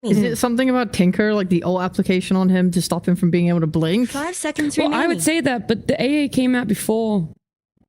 Is it something about Tinker, like the old application on him to stop him from being able to blink? 5 seconds Well, remaining. I would say that, but the AA came out before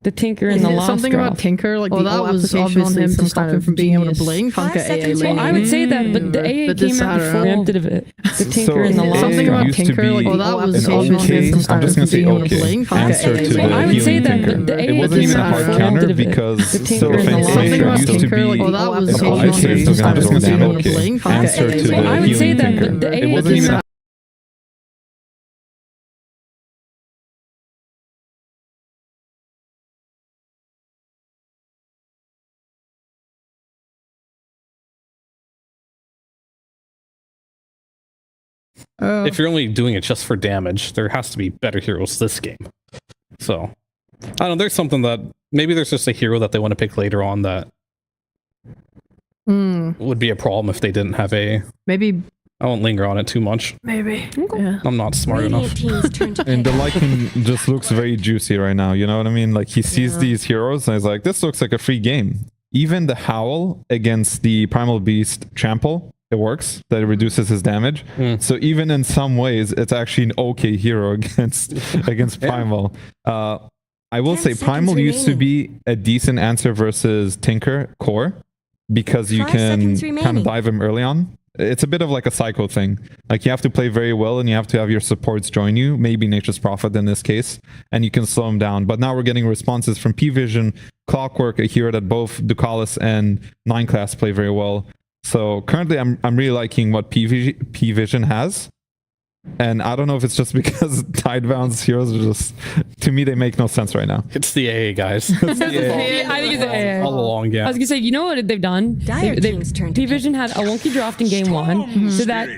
the Tinker in Is the it last something draft. about Tinker, like the Well, old that was application on him obviously to some stop kind him of from being able to genius. blink? 5 Conquer AA seconds lane. Well, I would say that, but the AA But this came out Saturday. before preempted of it. The Tinker in the Is it last something draft. about used to Tinker, be like the old an application on him okay, to I'm stop just him gonna from say being able to okay, blink? answer to the I would say healing that, Tinker. but the AA It wasn't came even a out hard before counter preempted of it. because The Tinker Silver in the Fang last Sacer draft. used to be like the old an application on okay, him so to stop I'm just him gonna from say being able to okay. blink? Answer to the I would say healing that Tinker. the It AA wasn't came even out. If you're only doing it just for damage, there has to be better heroes this game. So, I don't know, there's something that, maybe there's just a hero that they want to pick later on that would be a problem if they didn't have a... Maybe. I won't linger on it too much. Maybe. Yeah. I'm not smart enough. And the Lycan just looks very juicy right now, you know what I mean? Like he sees these heroes and he's like, this looks like a free game. Even the Howl against the Primal Beast Trample, it works, that it reduces his damage. So even in some ways, it's actually an okay hero against Primal. I will say Primal used to be a decent answer versus Tinker core because you can kind of dive him early on. It's a bit of like a psycho thing. Like you have to play very well and you have to have your supports join you, maybe Nature's Prophet in this case, and you can slow him down. But now we're getting responses from PVision, Clockwork, a hero that both Ducalis and 9 class play very well. So currently I'm really liking what PVision has. And I don't know if it's just because Tidebound's heroes are just, to me, they make no sense right now. It's the AA, guys. I think it's AA. All along, yeah. I was gonna say, you know what they've done? P-Vision had a wonky draft in game one, so that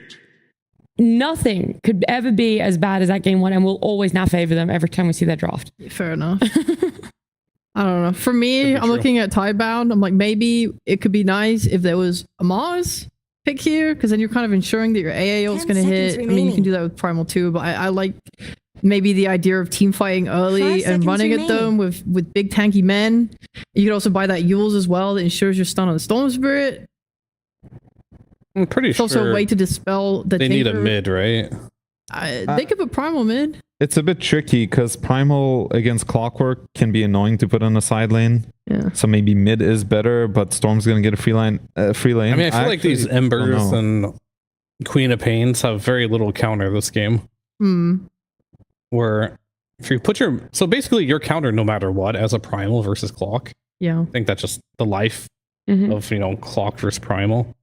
nothing could ever be as bad as that game one, and we'll always now favor them every time we see that draft. Fair enough. I don't know. For me, I'm looking at Tidebound. I'm like, maybe it could be nice if there was a Mars pick here, because then you're kind of ensuring that your AA ult is going to hit. I mean, you can do that with Primal too, but I like maybe the idea of team fighting early and running at them with big tanky men. You could also buy that Yules as well that ensures you're stun on the Storm Spirit. I'm pretty It's sure also a way to dispel the they need a Tinker. mid, right? They could put Primal mid. It's a bit tricky because Primal against Clockwork can be annoying to put on the side lane. Yeah. So maybe mid is better, but Storm's gonna get a free lane. I mean, I feel like these actually Embers don't know. and Queen of Pains have very little counter this game. Where if you put your... So basically your counter no matter what as a Primal versus Clock. Yeah. I think that's just the life of, you know, Clock versus Primal.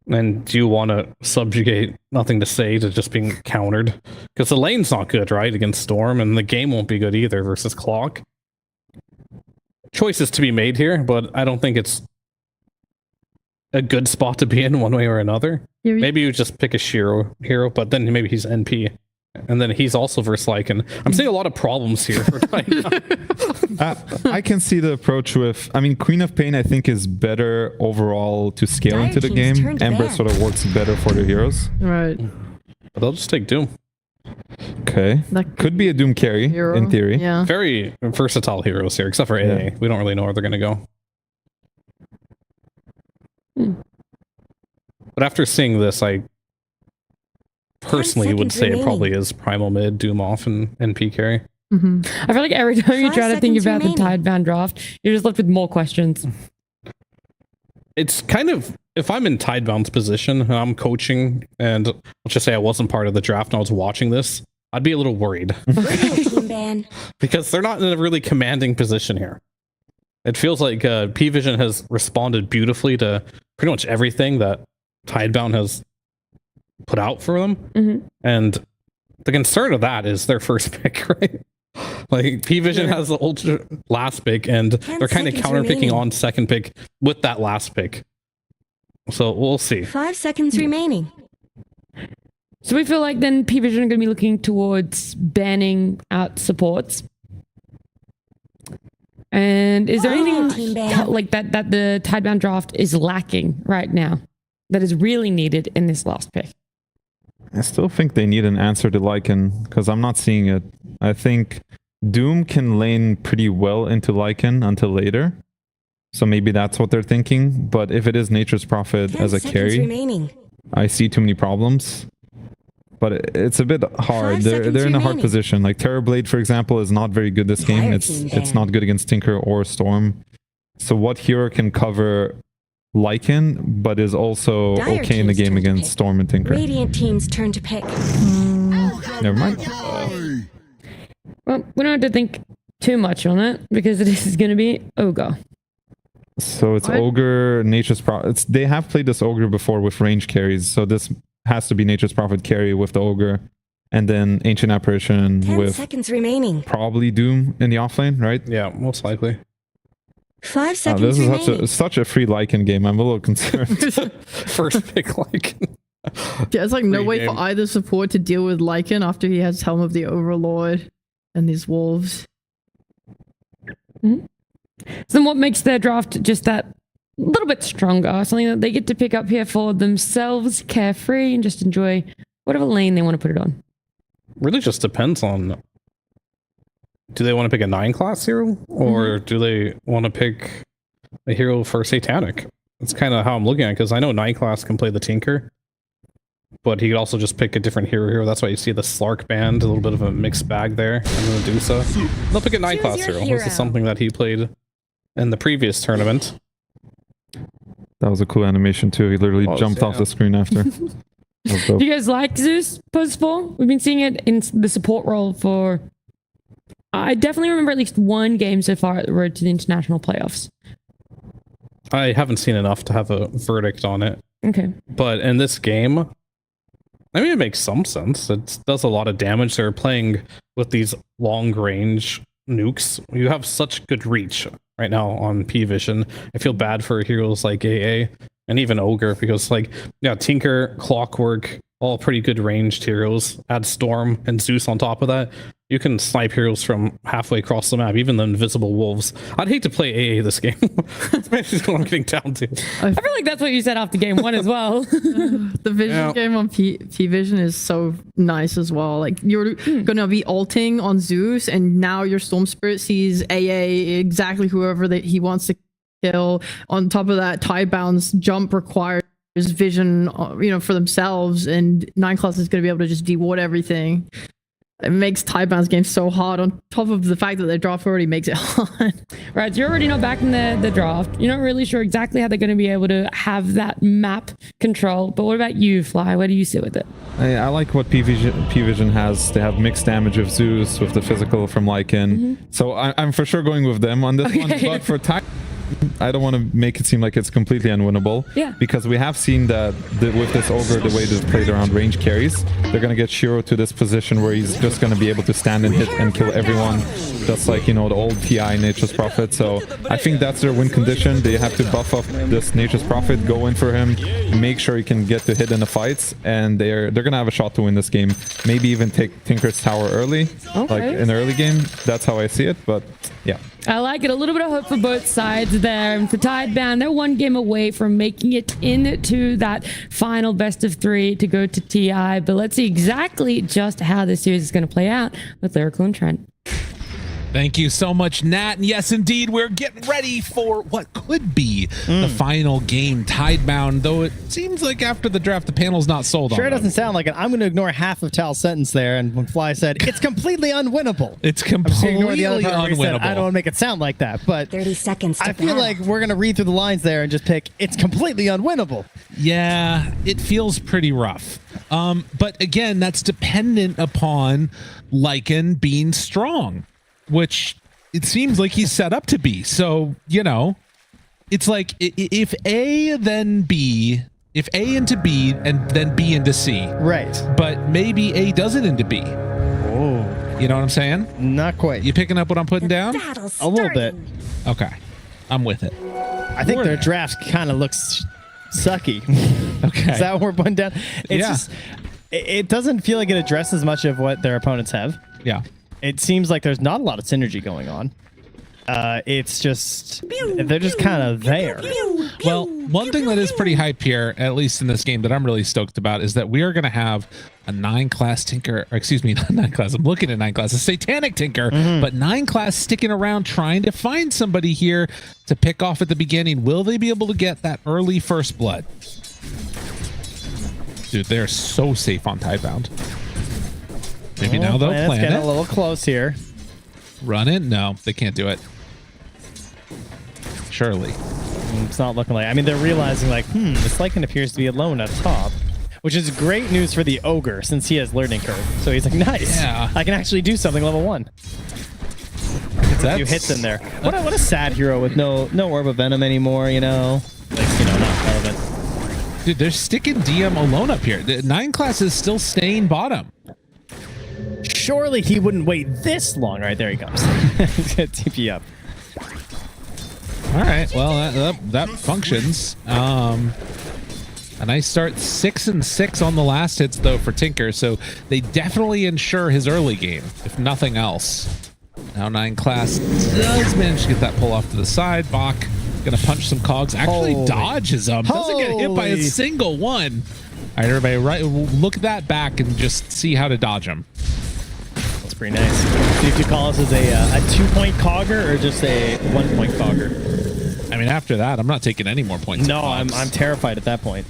And do you want to subjugate Nothing to Say to just being countered? Because the lane's not good, right, against Storm, and the game won't be good either versus Clock. Choices to be made here, but I don't think it's a good spot to be in one way or another. Yeah, Maybe you just pick a Shiro hero, but then maybe he's NP. And then he's also versus Lycan. I'm seeing a lot of problems here. I can see the approach with... I mean, Queen of Pain, I think, is better overall to scale into the game. Ember sort of works better for the heroes. Right. But they'll just take Doom. Okay. That Could be a Doom carry, hero. in theory. Yeah. Very versatile heroes here, except for AA. We don't really know where they're going to go. But after seeing this, I personally would say it probably is Primal mid, Doom off, and NP carry. I feel like every time you try to think about the Tidebound draft, you're just left with more questions. It's kind of, if I'm in Tidebound's position and I'm coaching, and let's just say I wasn't part of the draft and I was watching this, I'd be a little worried. Because they're not in a really commanding position here. It feels like PVision has responded beautifully to pretty much everything that Tidebound has put out for them. And the concern of that is their first pick, right? Like PVision has the ultra last pick, and they're kind of counter picking on second pick with that last pick. So we'll see. 5 seconds remaining. So we feel like then PVision are going to be looking towards banning out supports. And is there anything like that the Tidebound draft is lacking right now that is really needed in this last pick? I still think they need an answer to Lycan, because I'm not seeing it. I think Doom can lane pretty well into Lycan until later. So maybe that's what they're thinking. But if it is Nature's Prophet as a carry, I see too many problems. But it's a bit hard. They're in a hard position. Like Terrorblade, for example, is not very good this game. It's not good against Tinker or Storm. So what hero can cover Lycan, but is also okay in the game against Storm and Tinker? Radiant team's turn to pick. Never mind. Well, we don't have to think too much on it because this is going to be Ogre. So it's Ogre, Nature's Prophet. They have played this Ogre before with range carries, so this has to be Nature's Prophet carry with the Ogre, and then Ancient Apparition 10 with seconds remaining. probably Doom in the offlane, right? Yeah, most likely. 5 seconds this remaining. is such a free Lycan game. I'm a little concerned. First pick Lycan. Yeah, it's like no Free way game. for either support to deal with Lycan after he has Helm of the Overlord and these wolves. So then what makes their draft just that little bit stronger? Something that they get to pick up here for themselves, carefree, and just enjoy whatever lane they want to put it on. Really just depends on, do they want to pick a 9 class hero, or do they want to pick a hero for Satanic? That's kind of how I'm looking at it, because I know 9 class can play the Tinker, but he could also just pick a different hero. That's why you see the Slark band, a little bit of a mixed bag there, and the Medusa. They'll pick a 9 class Choose your hero. This hero. is something that he played in the previous tournament. That was a cool animation too. He literally jumped off the screen after. Do you guys like Zeus post-spawn? We've been seeing it in the support role for... I definitely remember at least one game so far at the road to the international playoffs. I haven't seen enough to have a verdict on it. Okay. But in this game, I mean, it makes some sense. It does a lot of damage. They're playing with these long-range nukes. You have such good reach right now on PVision. I feel bad for heroes like AA and even Ogre, because like, yeah, Tinker, Clockwork, all pretty good ranged heroes. Add Storm and Zeus on top of that. You can snipe heroes from halfway across the map, even the invisible wolves. I'd hate to play AA this game. That's basically what I'm getting down to. I feel like that's what you said after game 1 as well. The vision game on PVision is so nice as well. Like you're gonna be ulting on Zeus, and now your Storm Spirit sees AA exactly whoever that he wants to kill. On top of that, Tidebound's jump requires vision, for themselves, and 9 class is gonna be able to just de-ward everything. It makes Tidebound's game so hard, on top of the fact that their draft already makes it hard. Right, you're already not back in the draft. You're not really sure exactly how they're going to be able to have that map control. But what about you, Fly? Where do you sit with it? I like what PVision has. They have mixed damage of Zeus with the physical from Lycan. So I'm for sure going with them on this one. But for I don't want to make it seem like it's completely unwinnable. Yeah. Because we have seen that with this Ogre, the way they've played around range carries, they're going to get Shiro to this position where he's just going to be able to stand and hit and kill everyone, just like, the old TI Nature's Prophet. So I think that's their win condition. They have to buff up this Nature's Prophet, go in for him, make sure he can get to hit in the fights, and they're going to have a shot to win this game. Maybe even take Tinker's Tower early, like in the early game. That's how I see it, but yeah. I like it. A little bit of hope for both sides there. And for Tidebound, they're one game away from making it into that final best of 3 to go to TI. But let's see exactly just how this series is going to play out with Lyrical and Trent. Thank you so much, Nat. And yes, indeed, we're getting ready for what could be the final game. Tidebound, though it seems like after the draft, the panel's not sold on Sure them. doesn't sound like it. I'm going to ignore half of Tal's sentence there. And when Fly said, it's completely unwinnable. It's I'm just gonna ignore completely the other part where he said, unwinnable. I don't want to make it sound like that. But 30 seconds to I feel battle. like we're going to read through the lines there and just pick, it's completely unwinnable. Yeah, it feels pretty rough. But again, that's dependent upon Lycan being strong, which it seems like he's set up to be. So, it's like if A, then B, if A into B, and then B into C. Right. But maybe A does it into B. Oh. You know what I'm saying? Not quite. You picking up what I'm putting down? Battle's A little bit. starting. Okay. I'm with it. I think their draft kind of looks sucky. Okay. Is that what we're putting down? It's Yeah. just, it doesn't feel like it addresses much of what their opponents have. Yeah. It seems like there's not a lot of synergy going on. It's just, they're just kind of there. Well, one thing that is pretty hype here, at least in this game, that I'm really stoked about is that we are going to have a 9-class Tinker, or excuse me, not 9-class, I'm looking at 9-class, a Satanic Tinker, but 9-class sticking around trying to find somebody here to pick off at the beginning. Will they be able to get that early first blood? Dude, they're so safe on Tidebound. Maybe now they'll Planet's plan getting it. a little close here. Run it? No, they can't do it. Surely. It's not looking like. I mean, they're realizing like, this Lycan appears to be alone up top, which is great news for the ogre since he has learning curve. So he's like, nice. Yeah. I can actually do something level 1. A few hits in there. What a sad hero with no orb of venom anymore. You know, like not relevant. Dude, they're sticking DM alone up here. The 9 class is still staying bottom. Surely he wouldn't wait this long. All right, there he comes. He's gonna TP up. All right, well that functions. A nice start, 6 and 6 on the last hits though for Tinker, so they definitely ensure his early game, if nothing else. Now 9 class does manage to get that pull off to the side. Bach gonna punch some cogs, actually dodges them, doesn't get hit by a single one. All right, everybody, look at that back and just see how to dodge them. That's pretty nice. See if you call us as a 2-point cogger or just a 1-point cogger. I mean, after that, I'm not taking any more points. No, I'm terrified at that point.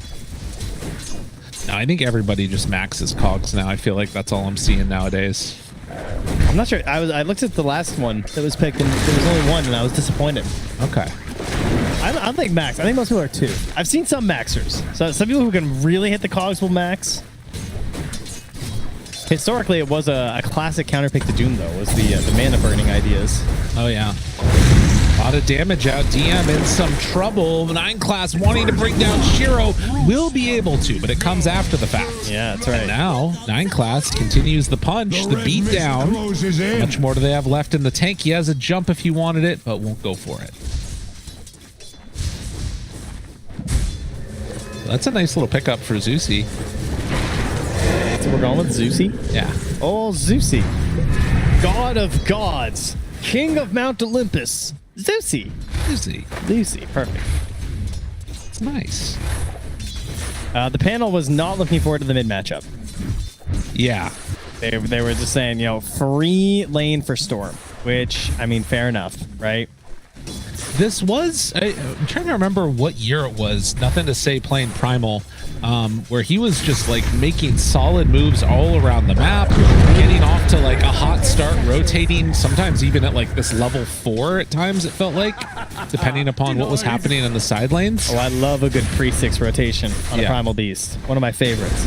No, I think everybody just maxes cogs now. I feel like that's all I'm seeing nowadays. I'm not sure. I looked at the last one that was picked, and there was only one, and I was disappointed. Okay. I don't think max. I think most people are 2. I've seen some maxers. So some people who can really hit the cogs will max. Historically, it was a classic counterpick to Doom, though, was the mana burning ideas. Oh, yeah. A lot of damage out. DM in some trouble. 9 class wanting to bring down Shiro will be able to, but it comes after the fact. Yeah, that's right. And now 9 class continues the punch, the beat down. How much more do they have left in the tank? He has a jump if he wanted it, but won't go for it. That's a nice little pickup for Zeusy. So we're going with Zeusy? Yeah. Oh, Zeusy. God of gods. King of Mount Olympus. Zeusy. Zeusy. Perfect. It's nice. The panel was not looking forward to the mid matchup. Yeah. They were just saying, free lane for Storm, which, I mean, fair enough, right? This was, I'm trying to remember what year it was. Nothing to say playing Primal, where he was just like making solid moves all around the map, getting off to like a hot start, rotating, sometimes even at like this level 4 at times it felt like, depending upon what was happening in the side lanes. Oh, I love a good pre-6 rotation on a Primal Beast. One of my favorites.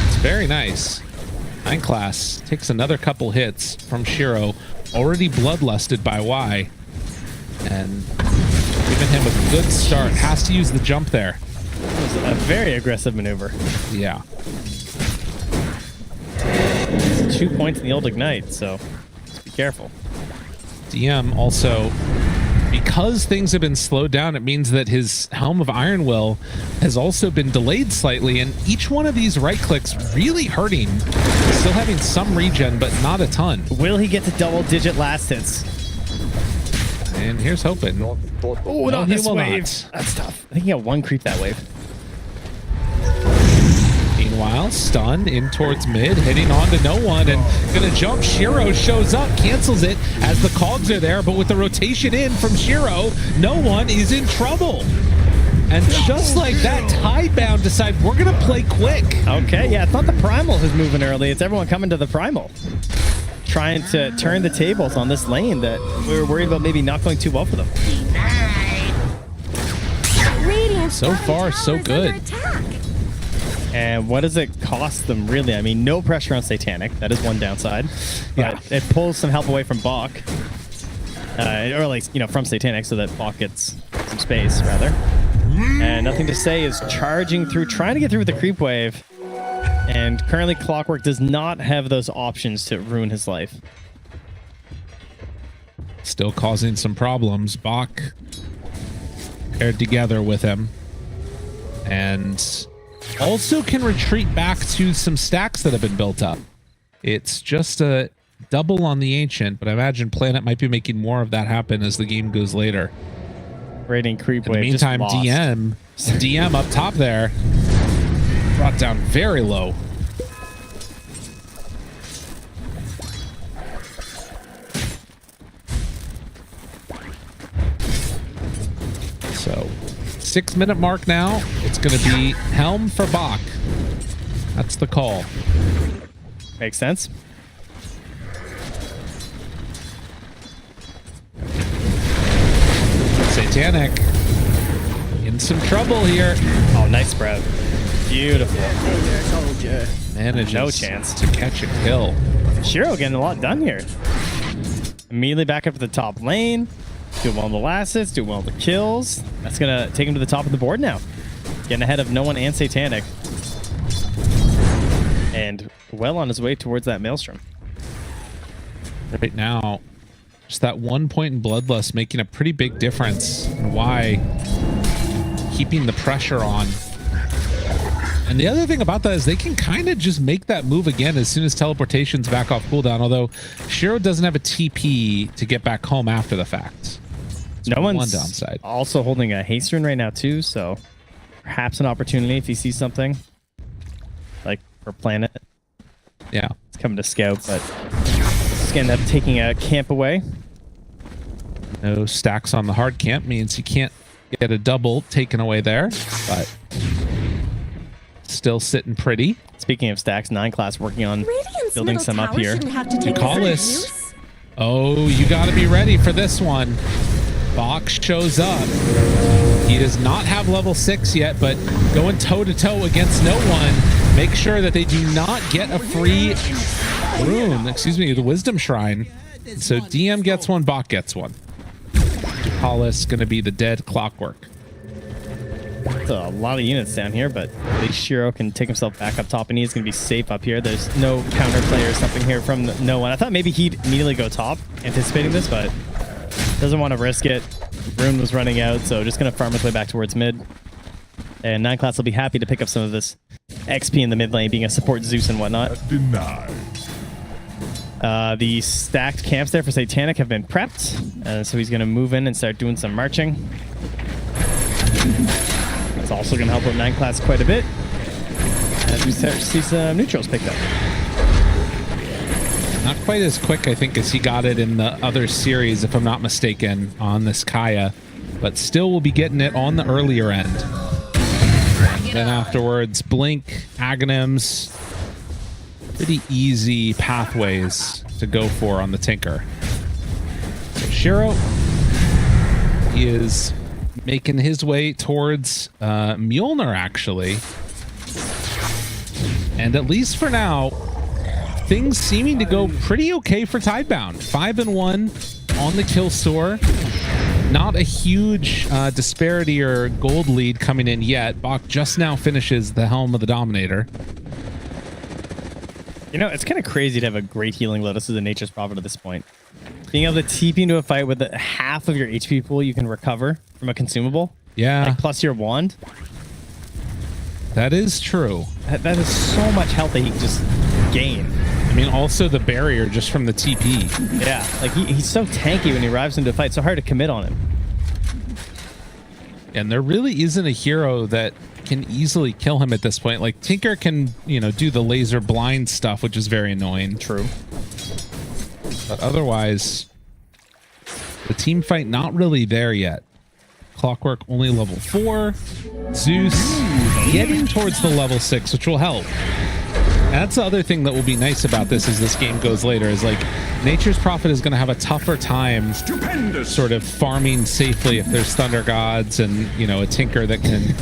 It's very nice. 9 class takes another couple hits from Shiro, already bloodlusted by Y. And giving him a good start. Has to use the jump there. That was a very aggressive maneuver. Yeah. 2 points in the old Ignite, so just be careful. DM also, because things have been slowed down, it means that his Helm of Iron Will has also been delayed slightly, and each one of these right clicks really hurting. Still having some regen, but not a ton. Will he get to double-digit last hits? And here's hoping. Oh, no, he this will wave. not. That's tough. I think he got 1 creep that wave. Meanwhile, stun in towards mid, hitting on to no one, and gonna jump. Shiro shows up, cancels it as the cogs are there, but with the rotation in from Shiro, no one is in trouble. And just like that, Tidebound decide we're gonna play quick. Okay, yeah, it's not the Primal who's moving early, it's everyone coming to the Primal. Trying to turn the tables on this lane that we were worried about maybe not going too well for them. So far, so good. And what does it cost them, really? I mean, no pressure on Satanic. That is one downside. But it pulls some help away from Bach. Or at least, from Satanic, so that Bach gets some space, rather. And nothing to say is charging through, trying to get through with the creep wave. And currently, Clockwork does not have those options to ruin his life. Still causing some problems. Bach paired together with him. And also can retreat back to some stacks that have been built up. It's just a double on the Ancient, but I imagine Planet might be making more of that happen as the game goes later. Raiding creep In wave. the meantime, DM up top there. Brought down very low. So 6-minute mark now. It's going to be Helm for Bach. That's the call. Makes sense. Satanic in some trouble here. Oh, nice spread. Beautiful. Manages No chance to catch a kill. Shiro getting a lot done here. Immediately back up to the top lane. Doing well on the last hits, doing well on the kills. That's going to take him to the top of the board now. Getting ahead of No One and Satanic. And well on his way towards that Maelstrom. Right now, just that 1 point in Bloodlust making a pretty big difference in why keeping the pressure on. And the other thing about that is they can kind of just make that move again as soon as teleportation's back off cooldown, although Shiro doesn't have a TP to get back home after the fact. So No One's one downside. Also holding a haste rune right now too, so perhaps an opportunity if he sees something. Like for Planet. Yeah. It's coming to scout, but it's going to end up taking a camp away. No stacks on the hard camp means he can't get a double taken away there, but still sitting pretty. Speaking of stacks, 9 class working on Radiant's building middle some up tower here. shouldn't have to take Call a this. use. Oh, you got to be ready for this one. Bach shows up. He does not have level 6 yet, but going toe-to-toe against No One, make sure that they do not get a free rune. Excuse me, the Wisdom Shrine. So DM gets one, Bach gets one. Hollis going to be the dead Clockwork. That's a lot of units down here, but at least Shiro can take himself back up top, and he's going to be safe up here. There's no counterplay or something here from No One. I thought maybe he'd immediately go top, anticipating this, but doesn't want to risk it. Rune was running out, so just going to farm his way back towards mid. And 9 class will be happy to pick up some of this XP in the mid lane, being a support Zeus and whatnot. The stacked camps there for Satanic have been prepped, so he's going to move in and start doing some marching. That's also going to help with 9 class quite a bit as we start to see some neutrals picked up. Not quite as quick, I think, as he got it in the other series, if I'm not mistaken, on this Kaya, but still will be getting it on the earlier end. Then afterwards, Blink, Aghanims, pretty easy pathways to go for on the Tinker. So Shiro, he is making his way towards Mjolnir, actually. And at least for now, things seeming to go pretty okay for Tidebound. 5-1 on the kill store. Not a huge disparity or gold lead coming in yet. Bach just now finishes the Helm of the Dominator. You know, it's kind of crazy to have a great healing Lotus as a Nature's Prophet at this point. Being able to TP into a fight with half of your HP pool you can recover from a consumable. Yeah. Like plus your wand. That is true. That is so much health that he can just gain. I mean, also the barrier just from the TP. Yeah, like he's so tanky when he arrives into a fight. So hard to commit on him. And there really isn't a hero that can easily kill him at this point. Like Tinker can, you know, do the laser blind stuff, which is very annoying. True. But otherwise, the team fight not really there yet. Clockwork only level 4. Zeus getting towards the level 6, which will help. And that's the other thing that will be nice about this as this game goes later, is like Nature's Prophet is going to have a tougher time sort of farming safely if there's Thunder Gods and, you know, a Tinker that can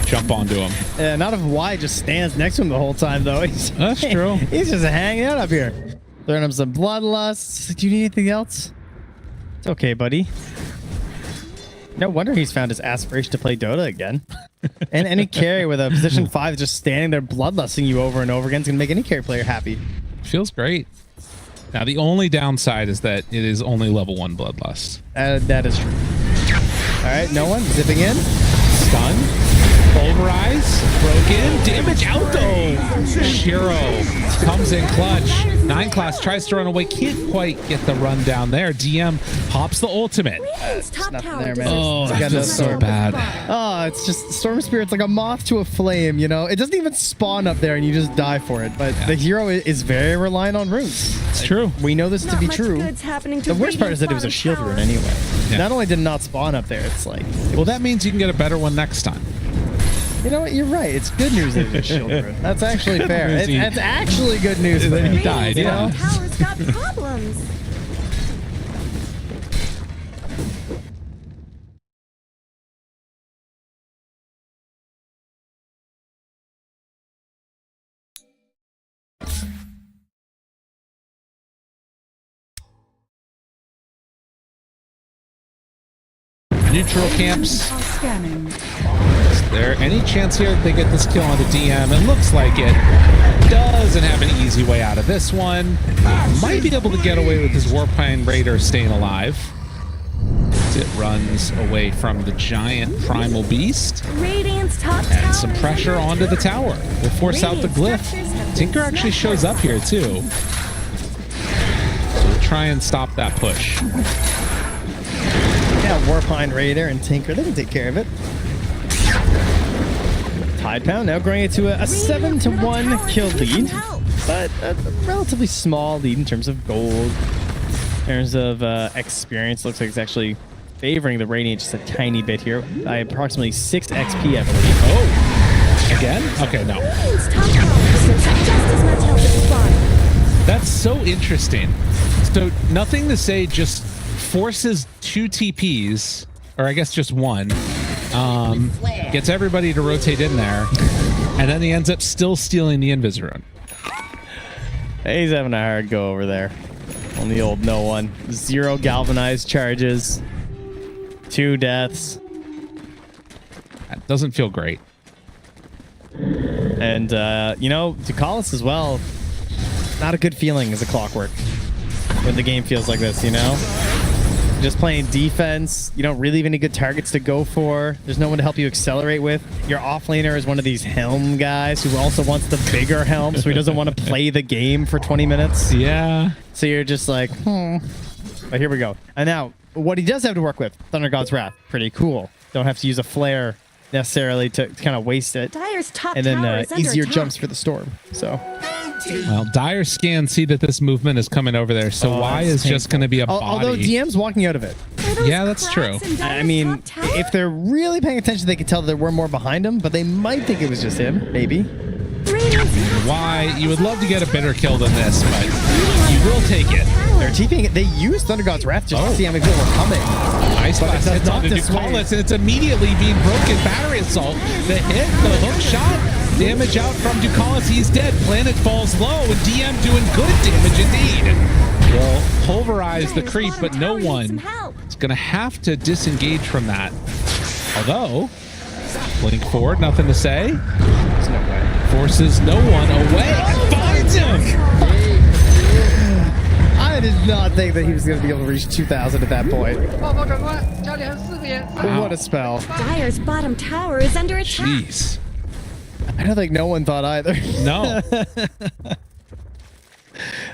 jump onto him. Not if Y just stands next to him the whole time, though. That's true. He's just hanging out up here. Throwing him some bloodlust. Do you need anything else? It's okay, buddy. No wonder he's found his aspiration to play Dota again. And any carry with a position 5 just standing there bloodlusting you over and over again is going to make any carry player happy. Feels great. Now, the only downside is that it is only level 1 bloodlust. That is true. All right, No One zipping in. Stun. Pulverize, broken, damage out though. Shiro comes in clutch. 9 class tries to run away, can't quite get the run down there. DM pops the ultimate. Nothing there, man. Oh, It's got that no feels so storm. bad. Oh, it's just Storm Spirit's like a moth to a flame, you know? It doesn't even spawn up there and you just die for it. But the hero is very reliant on runes. It's true. We know this to be true. Happening to The worst part is that it was a shield rune anyway. Yeah. Not only did it not spawn up there, it's like, Well, that means you can get a better one next time. you know what? You're right. It's good news that it's a shield rune. That's actually fair. news he- It's actually good news for Then him. he died, You yeah. know? Tower's got problems. Neutral camps. Scanning. Is there any chance here that they get this kill on the DM? It looks like it. Doesn't have an easy way out of this one. Might be able to get away with his Warpine Raider staying alive. As it runs away from the giant primal beast. Radiant's top And tower some pressure onto the tower. We'll force out the glyph. Tinker actually shows up here too. So we'll try and stop that push. Yeah, Warpine Raider and Tinker, they can take care of it. Tidebound now growing it to a 7-1 kill lead, but a relatively small lead in terms of gold. In terms of experience, looks like it's actually favoring the Radiant just a tiny bit here by approximately 6 XP, I believe. Oh, again? Okay, no. Radiant's top tower deserves just as much help as the bottom. That's so interesting. So nothing to say, just forces 2 TPs, or I guess just one, gets everybody to rotate in there, and then he ends up still stealing the Invis rune. He's having a hard go over there on the old no one. 0 galvanized charges, 2 deaths. That doesn't feel great. And, you know, to Collis as well, not a good feeling as a Clockwork when the game feels like this, you know? Just playing defense. You don't really have any good targets to go for. There's no one to help you accelerate with. Your offlaner is one of these helm guys who also wants the bigger helm, so he doesn't want to play the game for 20 minutes. Yeah. So you're just like, But here we go. And now, what he does have to work with, Thunder God's Wrath. Pretty cool. Don't have to use a flare necessarily to kind of waste it. Dire's top And then tower is under easier attack. jumps for the storm. So Well, dire scans see that this movement is coming over there, so why it's is just going to be a body? although DM's walking out of it. Are those Yeah, that's cracks true. in Dire's I mean, top tower? if they're really paying attention, they could tell there were more behind him, but they might think it was just him, maybe. Radiant's top Why? tower You would is love to get a better kill than this, but you will take it. They're TPing it. They used Thunder God's Wrath just to see how many people were coming. Ice But it Blast does hits not onto dissuade. Ducalis, and it's immediately being broken. Battery Assault. The hit, the hook shot. Damage out from Ducalis. He's dead. Planet falls low, and DM doing good damage indeed. Will pulverize the Dire's creep, bottom but no tower needs some one help. is going to have to disengage from that. Although, blink forward, nothing to say. There's no way. Forces no one away. Finds him. I did not think that he was going to be able to reach 2,000 at that point. What a spell. Dire's bottom tower is under attack. Jeez. I don't think no one thought either. No.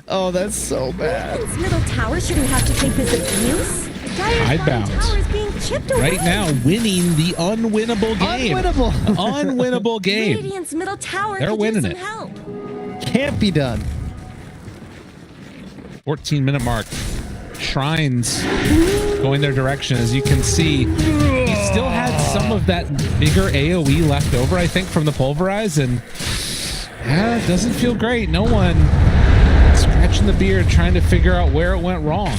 Oh, that's so bad. Radiant's middle tower shouldn't have to take this abuse. Dire's bottom Tidebound. tower is being chipped away. Right now, winning the unwinnable game. Unwinnable. Unwinnable game. Radiant's middle tower They're could winning use it. some help. Can't be done. 14-minute mark. Shrines going their direction. As you can see, he still had some of that bigger AoE left over, I think, from the pulverize, and it doesn't feel great. No one scratching the beard trying to figure out where it went wrong.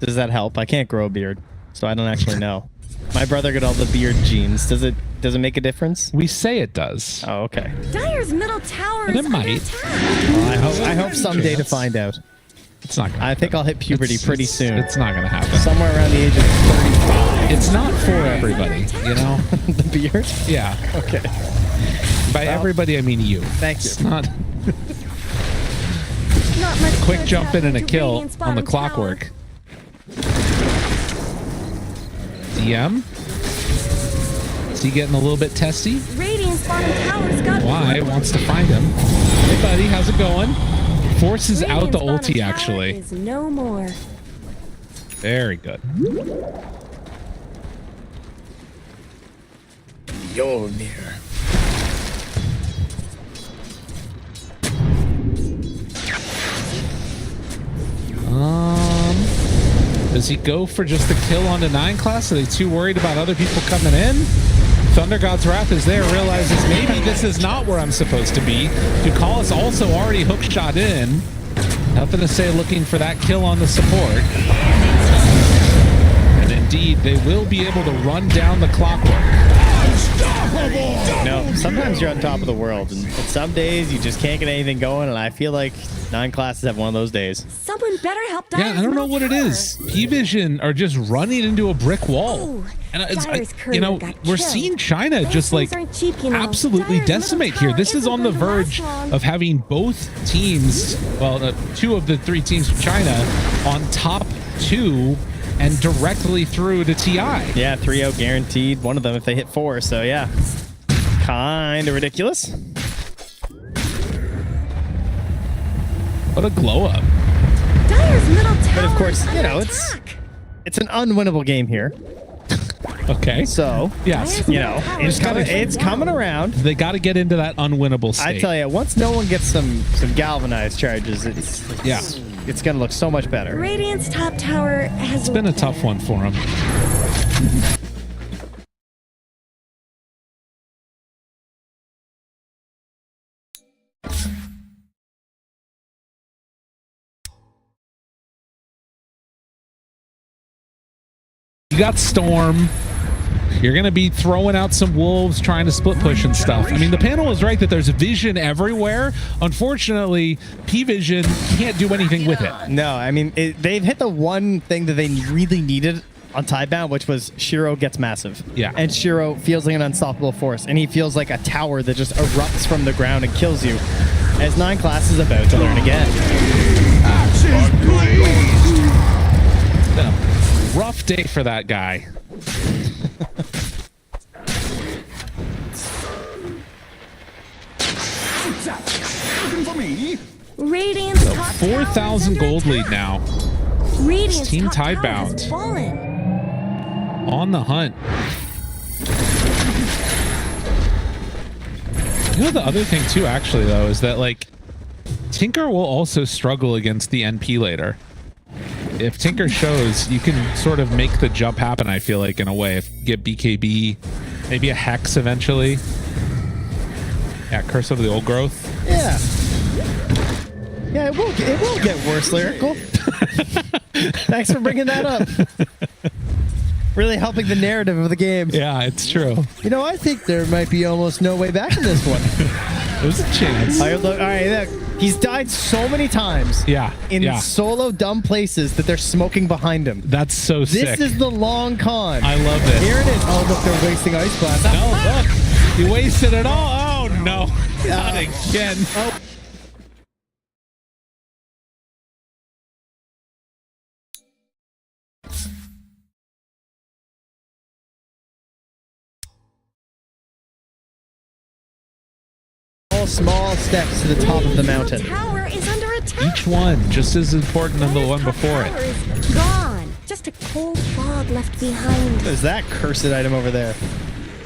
Does that help? I can't grow a beard, so I don't actually know. My brother got all the beard genes. Does it make a difference? We say it does. Oh, okay. Dire's middle tower And is it under might. attack. I hope someday to find out. It's not gonna I think I'll hit puberty pretty soon. It's not going to happen. Somewhere around the age of 35. It's not for everybody, you know? The beard? Yeah. Okay. By everybody, I mean you. Thank you. It's not Not much quick good's jump in and a happening to kill Radiant's on the bottom tower. clockwork. DM. Is he getting a little bit testy? Radiant's bottom tower's got Why wants to find him? Hey, buddy, how's it going? Forces out the Radiant's bottom ulti, tower actually. is no more. Very good. Mjolnir. Does he go for just the kill on the 9 class? Are they too worried about other people coming in? Thunder God's Wrath is there, realizes maybe this is not where I'm supposed to be. Ducalis also already hookshot in. Nothing to say, looking for that kill on the support. And indeed, they will be able to run down the clockwork. No, sometimes you're on top of the world, and some days you just can't get anything going, and I feel like 9 classes have one of those days. Someone better help Dyer's Yeah, I don't know what it is. PVision are just running into a brick wall. Oh, And it's, Dyer's you know, courier got we're killed. seeing China Those just like things aren't cheap, you know. absolutely Dyer's decimate middle here. This tower is on the isn't going to verge last long. of having both teams, well, 2 of the 3 teams from China on top 2 and directly through to TI. Yeah, 3-0 guaranteed. One of them if they hit 4, so yeah. Kind of ridiculous. What a glow up. Dyer's middle tower But of course, is you under know, attack. it's an unwinnable game here. Okay. So, Yes. you know, it's coming around. They got to get into that unwinnable state. I tell you, once no one gets some galvanized charges, it's gonna look so much better. Radiant's top tower has It's been a tough one for him. You got Storm. You're going to be throwing out some wolves, trying to split push and stuff. I mean, the panel is right that there's vision everywhere. Unfortunately, PVision can't do anything with it. No, I mean, they've hit the one thing that they really needed on Tidebound, which was Shiro gets massive. Yeah. And Shiro feels like an unstoppable force, and he feels like a tower that just erupts from the ground and kills you, as 9 class is about to learn again. It's been a rough day for that guy. Radiant's top tower is 4,000 under gold attack. lead now. Radiant's Team top tower Tidebound. has fallen. On the hunt. You know, the other thing too, actually, though, is that like Tinker will also struggle against the NP later. If Tinker shows, you can sort of make the jump happen, I feel like, in a way. If you get BKB, maybe a Hex eventually. Yeah, Curse of the Old Growth. Yeah. Yeah, it will get worse, Lyrical. Thanks for bringing that up. Really helping the narrative of the game. Yeah, it's true. You know, I think there might be almost no way back in this one. There's a chance. All right, look. He's died so many times. Yeah. In solo dumb places that they're smoking behind him. That's so sick. This is the long con. I love this. Here it is. Oh, look, they're wasting Ice Blast. No, look. You wasted it all. Oh, no. Not again. Oh. All small steps to the top of the mountain. Tower is under attack. Each one just as important as the one before Tower it. is gone. Just a cold fog left behind. What is that cursed item over there?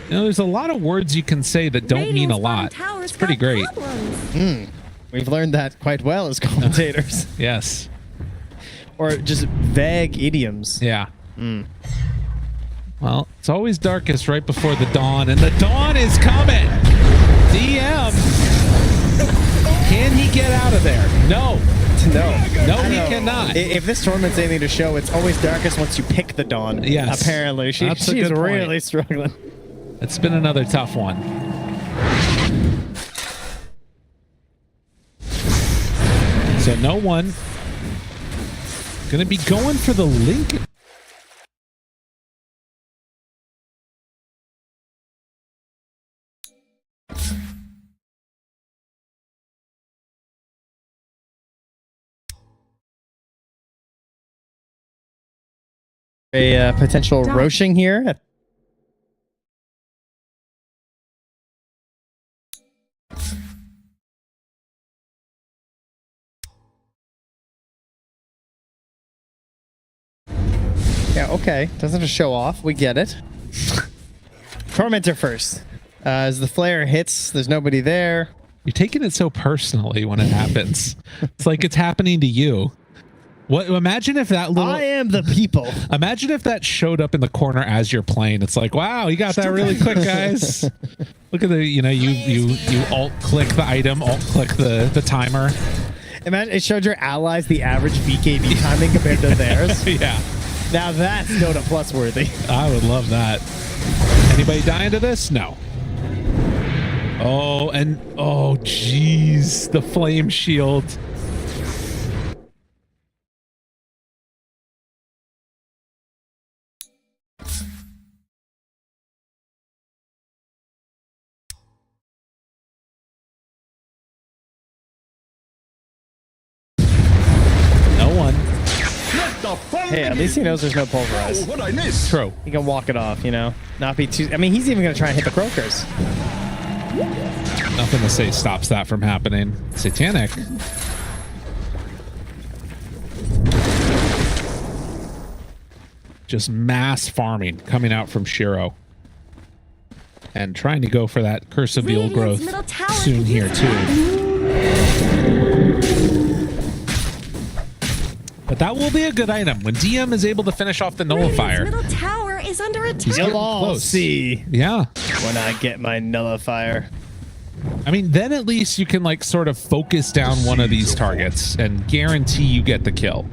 You know, there's a lot of words you can say that don't mean a Radiant's lot. bottom tower's It's pretty got great. problems. We've learned that quite well as commentators. Yes. Or just vague idioms. Yeah. Well, it's always darkest right before the dawn, and the dawn is coming. DM. Can he get out of there? No. No, he cannot. If this tournament's anything to show, it's always darkest once you pick the dawn. Yes. Apparently. That's a She's good point. really struggling. It's been another tough one. So no one gonna be going for the Link A potential roshing here. Yeah, okay. Doesn't have to show off. We get it. Tormentor first. As the flare hits, there's nobody there. You're taking it so personally when it happens. It's like it's happening to you. What? Imagine if that little. I am the people. Imagine if that showed up in the corner as you're playing. It's like, wow, you got that really quick, guys. Look at the, you alt click the item, alt click the timer. Imagine it showed your allies the average BKB timing compared to theirs. Yeah. Now that's Dota Plus worthy. I would love that. Anybody dying to this? No. Oh, and oh, jeez, the flame shield. No one. Hey, at least he knows there's no pulverize. True. He can walk it off, you know? Not be too... I mean, he's even going to try and hit the croakers. Nothing to say stops that from happening. Satanic. Just mass farming coming out from Shiro. And trying to go for that Curse of Beal growth soon here, too. But that will be a good item when DM is able to finish off the nullifier. Middle tower is under attack. He's getting You'll all close. see Yeah. when I get my nullifier. I mean, then at least you can like sort of focus down one of these targets and guarantee you get the kill.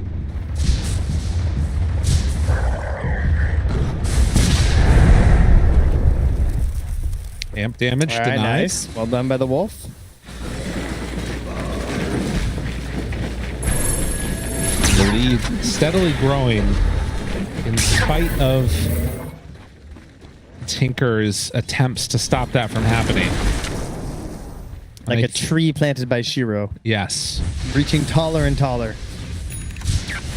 Amp damage All right, denied. nice. Well done by the wolf. The lead steadily growing in spite of Tinker's attempts to stop that from happening. Like a tree planted by Shiro, Yes. reaching taller and taller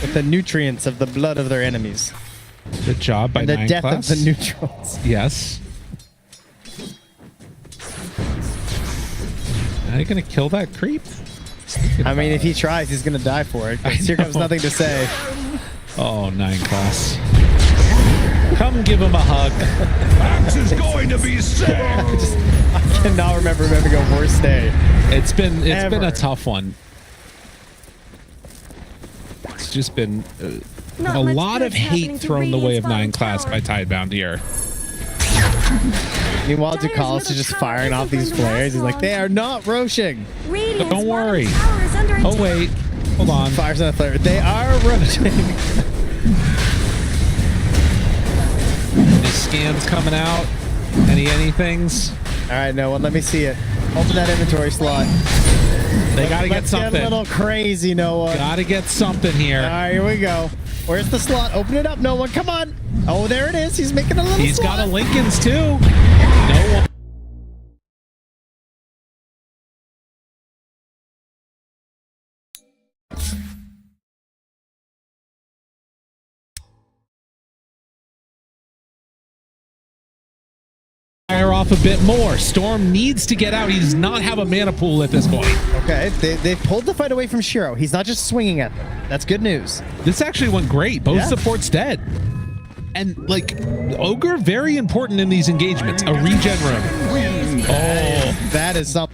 with the nutrients of the blood of their enemies. Good job by And the 9 death class. of the neutrals. Yes. Are you gonna kill that creep? I mean, if he tries, he's going to die for it. 'Cause here comes know. nothing to say. Oh, 9 class. Come give him a hug. Max is going to be sick. I cannot remember him having a worse day. It's been a Ever. tough one. It's just been Not a much lot of good's happening hate to thrown the way of Radiant's 9 bottom class tower. by Tidebound here. Meanwhile, Dyer's Ducalis is middle just tower firing off isn't these going to flares. He's last like, they long. are not roshing. Radiant's Don't worry. bottom tower is under Oh attack. wait, hold on. Fires on a flare. They are roshing. Any scans coming out? Anythings? All right, no one. Let me see it. Open that inventory slot. They gotta get Let's get something. a little crazy, Noah. Gotta get something here. All right, here we go. Where's the slot? Open it up, Noah. Come on. Oh, there it is. He's making a little He's slot. got a Lincoln's too. No one. Fire off a bit more. Storm needs to get out. He does not have a mana pool at this point. Okay, they pulled the fight away from Shiro. He's not just swinging at them. That's good news. This actually went great. Both Yeah. supports dead. And like Ogre, very important in these engagements. A regen room. Oh, That is something.